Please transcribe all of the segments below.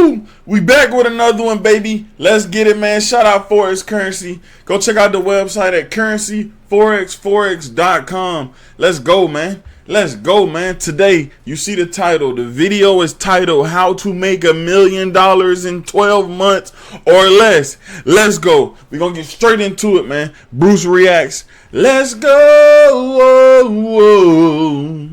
Woo! We back with another one, baby. Let's get it, man. Shout out Forex Currency. Go check out the website at currencyforex.com. Let's go, man. Let's go, man. Today, you see the title. The video is titled How to Make $1 Million in 12 Months or Less. Let's go. We're going to get straight into it, man. Bruce reacts. Let's go. Whoa, whoa.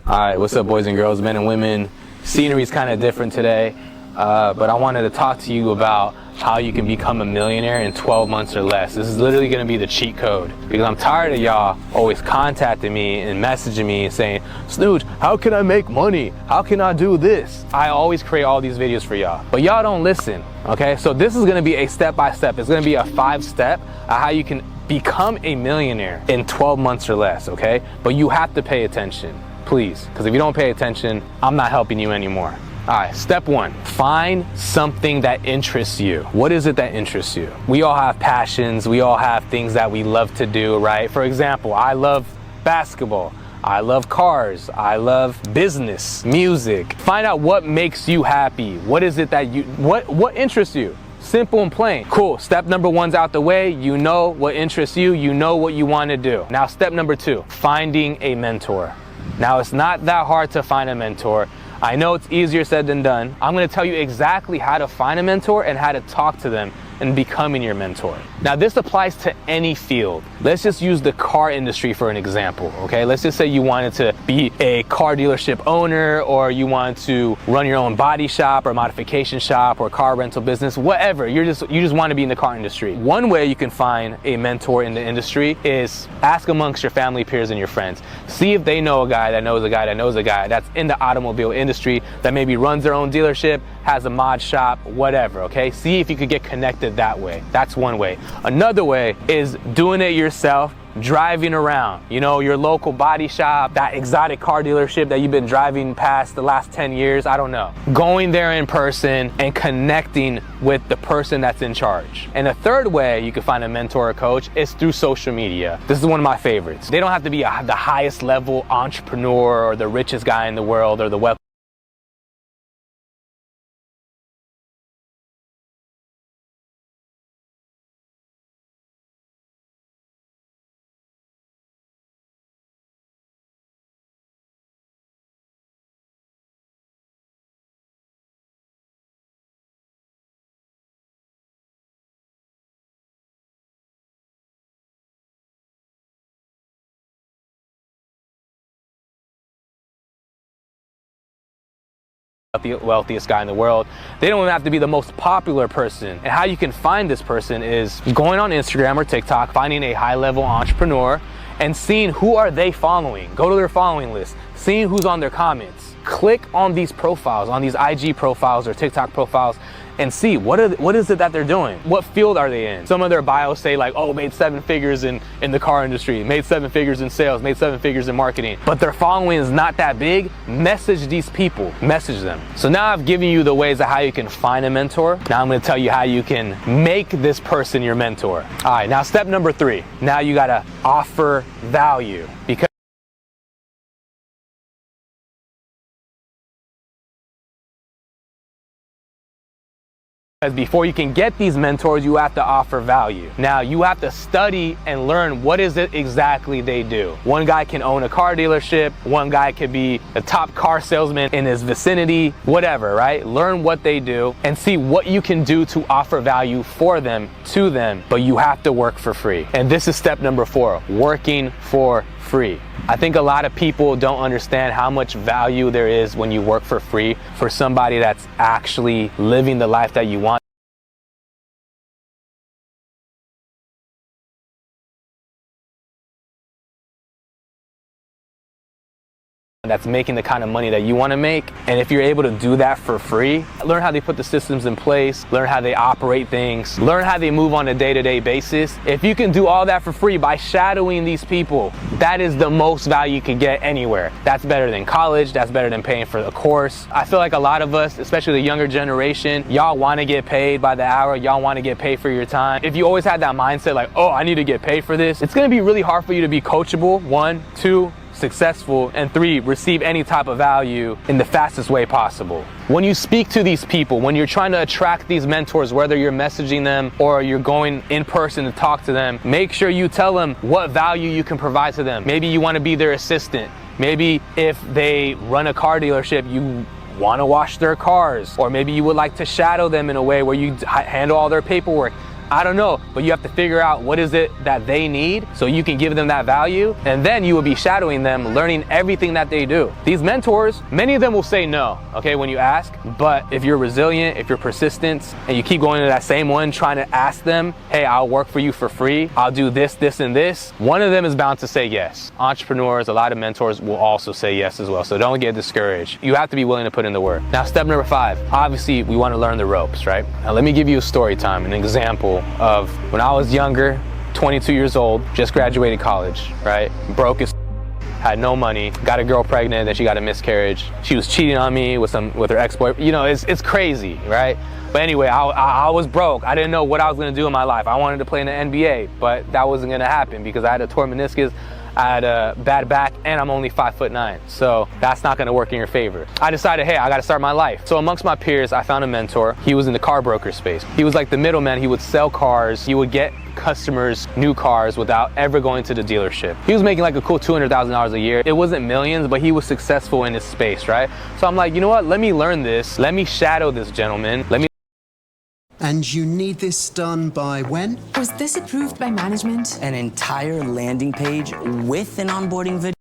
Alright, what's up, boys and girls, men and women? Scenery's kind of different today, but I wanted to talk to you about how you can become a millionaire in 12 months or less. This is literally going to be the cheat code, because I'm tired of y'all always contacting me and messaging me and saying, Snooch, how can I make money? How can I do this? I always create all these videos for y'all, but y'all don't listen, okay? So this is going to be a step-by-step. It's going to be a 5-step of how you can become a millionaire in 12 months or less, okay? But you have to pay attention. Please, because if you don't pay attention, I'm not helping you anymore. All right, step 1, find something that interests you. What is it that interests you? We all have passions. We all have things that we love to do, right? For example, I love basketball. I love cars. I love business, music. Find out what makes you happy. What is it that what interests you? Simple and plain. Cool. Step number 1's out the way. You know what interests you. You know what you want to do. Now, step number 2, finding a mentor. Now, it's not that hard to find a mentor. I know it's easier said than done. I'm going to tell you exactly how to find a mentor and how to talk to them and becoming your mentor. Now, this applies to any field. Let's just use the car industry for an example, okay? Let's just say you wanted to be a car dealership owner, or you want to run your own body shop or modification shop or car rental business, whatever. You just want to be in the car industry. One way you can find a mentor in the industry is ask amongst your family, peers, and your friends. See if they know a guy that knows a guy that knows a guy that's in the automobile industry, that maybe runs their own dealership, has a mod shop, whatever, okay? See if you could get connected that way. That's one way. Another way is doing it yourself, driving around, you know, your local body shop, that exotic car dealership that you've been driving past the last 10 years, I don't know. Going there in person and connecting with the person that's in charge. And a third way you can find a mentor or coach is through social media. This is one of my favorites. They don't have to be the highest level entrepreneur or the richest guy in the world or the web wealthiest guy in the world. They don't even have to be the most popular person. And how you can find this person is going on Instagram or TikTok, finding a high-level entrepreneur and seeing who are they following. Go to their following list, seeing who's on their comments. Click on these profiles, on these IG profiles or TikTok profiles, and see what is it that they're doing? What field are they in? Some of their bios say like, oh, made 7 figures in the car industry, made 7 figures in sales, made 7 figures in marketing, but their following is not that big. Message these people, message them. So now I've given you the ways of how you can find a mentor. Now I'm gonna tell you how you can make this person your mentor. All right, now step number 3. Now you gotta offer value, because before you can get these mentors, you have to offer value. Now, you have to study and learn what is it exactly they do. One guy can own a car dealership. One guy could be a top car salesman in his vicinity, whatever, right? Learn what they do and see what you can do to offer value for them, to them, but you have to work for free. And this is step number 4, working for free. I think a lot of people don't understand how much value there is when you work for free for somebody that's actually living the life that you want. That's making the kind of money that you want to make. And if you're able to do that for free, learn how they put the systems in place, learn how they operate things, learn how they move on a day-to-day basis. If you can do all that for free by shadowing these people, that is the most value you can get anywhere. That's better than college. That's better than paying for the course. I feel like a lot of us, especially the younger generation, y'all want to get paid by the hour. Y'all want to get paid for your time. If you always had that mindset like, oh, I need to get paid for this, it's going to be really hard for you to be coachable. 1, 2, successful, and 3, receive any type of value in the fastest way possible. When you speak to these people, when you're trying to attract these mentors, whether you're messaging them or you're going in person to talk to them, make sure you tell them what value you can provide to them. Maybe you want to be their assistant. Maybe if they run a car dealership, you want to wash their cars, or maybe you would like to shadow them in a way where you handle all their paperwork. I don't know, but you have to figure out what is it that they need so you can give them that value, and then you will be shadowing them, learning everything that they do. These mentors, many of them will say no, okay, when you ask, but if you're resilient, if you're persistent, and you keep going to that same one trying to ask them, hey, I'll work for you for free, I'll do this, this, and this, one of them is bound to say yes. Entrepreneurs, a lot of mentors will also say yes as well, so don't get discouraged. You have to be willing to put in the work. Now, step number 5, obviously we want to learn the ropes, right? Now let me give you a story time, an example of when I was younger, 22 years old, just graduated college, right? Broke as had no money, got a girl pregnant, then she got a miscarriage. She was cheating on me with her ex-boyfriend. You know, it's crazy, right? But anyway, I was broke. I didn't know what I was gonna do in my life. I wanted to play in the NBA, but that wasn't gonna happen because I had a torn meniscus, I had a bad back, and I'm only 5'9", so that's not gonna work in your favor. I decided, hey, I gotta start my life. So amongst my peers, I found a mentor. He was in the car broker space. He was like the middleman. He would sell cars. He would get customers new cars without ever going to the dealership. He was making like a cool $200,000 a year. It wasn't millions, but he was successful in his space, right? So I'm like, you know what? Let me learn this. Let me shadow this gentleman. And you need this done by when? Was this approved by management? An entire landing page with an onboarding video.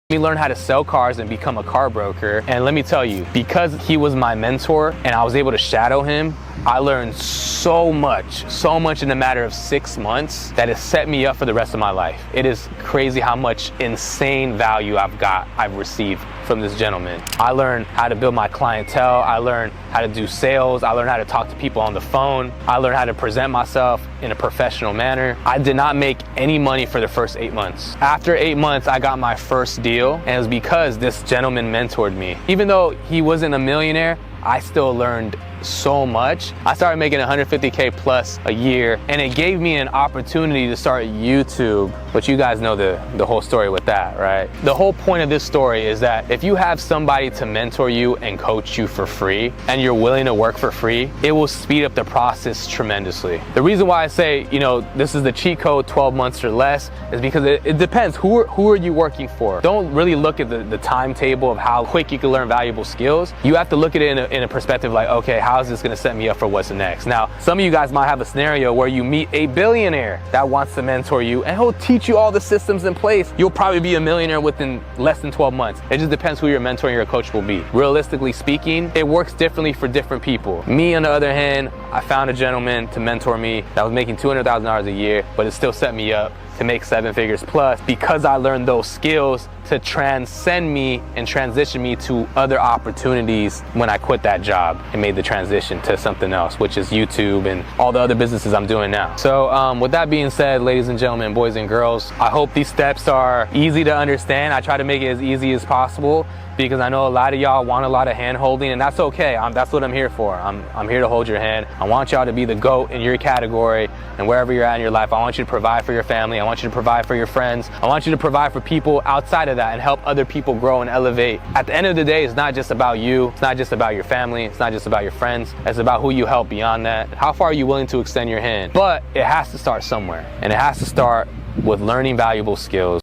Let me learn how to sell cars and become a car broker. And let me tell you, because he was my mentor and I was able to shadow him, I learned so much in a matter of 6 months that has set me up for the rest of my life. It is crazy how much insane value I've received from this gentleman. I learned how to build my clientele. I learned how to do sales. I learned how to talk to people on the phone. I learned how to present myself in a professional manner. I did not make any money for the first 8 months. After 8 months, I got my first deal, and it was because this gentleman mentored me. Even though he wasn't a millionaire, I still learned so much. I started making 150K plus a year, and it gave me an opportunity to start YouTube, but you guys know the whole story with that, right? The whole point of this story is that if you have somebody to mentor you and coach you for free, and you're willing to work for free, it will speed up the process tremendously. The reason why I say, you know, this is the cheat code, 12 months or less, is because it depends. Who are you working for? Don't really look at the timetable of how quick you can learn valuable skills. You have to look at it in a perspective like, okay, how is this gonna set me up for what's next? Now, some of you guys might have a scenario where you meet a billionaire that wants to mentor you, and he'll teach you all the systems in place. You'll probably be a millionaire within less than 12 months. It just depends who your mentor and your coach will be. Realistically speaking, it works differently for different people. Me, on the other hand, I found a gentleman to mentor me that was making $200,000 a year, but it still set me up to make 7 figures plus because I learned those skills to transcend me and transition me to other opportunities when I quit that job and made the transition to something else, which is YouTube and all the other businesses I'm doing now. So with that being said, ladies and gentlemen, boys and girls, I hope these steps are easy to understand. I try to make it as easy as possible because I know a lot of y'all want a lot of hand holding, and that's okay. That's what I'm here for. I'm here to hold your hand. I want y'all to be the GOAT in your category and wherever you're at in your life. I want you to provide for your family. I want you to provide for your friends. I want you to provide for people outside of that and help other people grow and elevate. At the end of the day, it's not just about you. It's not just about your family. It's not just about your friends. It's about who you help beyond that. How far are you willing to extend your hand? But it has to start somewhere, and it has to start with learning valuable skills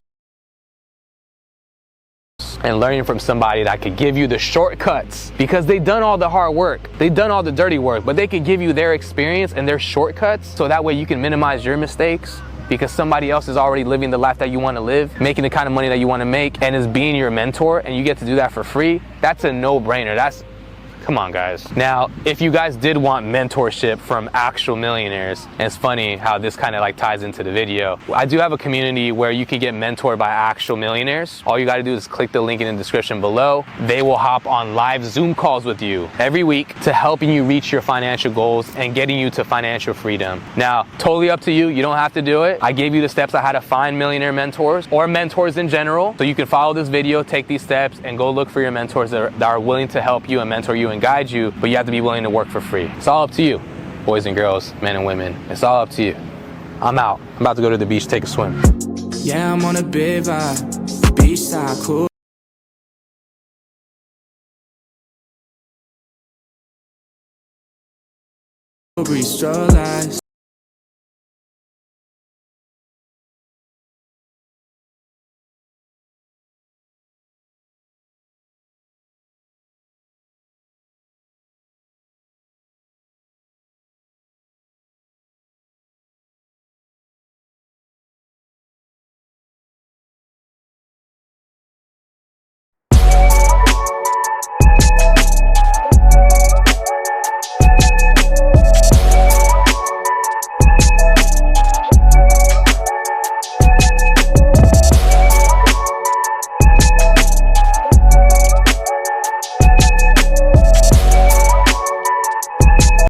and learning from somebody that could give you the shortcuts, because they've done all the hard work. They've done all the dirty work, but they could give you their experience and their shortcuts so that way you can minimize your mistakes, because somebody else is already living the life that you want to live, making the kind of money that you want to make, and is being your mentor, and you get to do that for free. That's a no-brainer. Come on, guys. Now, if you guys did want mentorship from actual millionaires, and it's funny how this kind of like ties into the video, I do have a community where you can get mentored by actual millionaires. All you got to do is click the link in the description below. They will hop on live Zoom calls with you every week to helping you reach your financial goals and getting you to financial freedom. Now, totally up to you. You don't have to do it. I gave you the steps on how to find millionaire mentors or mentors in general. So you can follow this video, take these steps, and go look for your mentors that are willing to help you and mentor you and guide you, but you have to be willing to work for free. It's all up to you, boys and girls, men and women. It's all up to you. I'm out. I'm about to go to the beach, take a swim. Yeah, I'm on a big vibe, beachside, cool. Breeze, stroll eyes.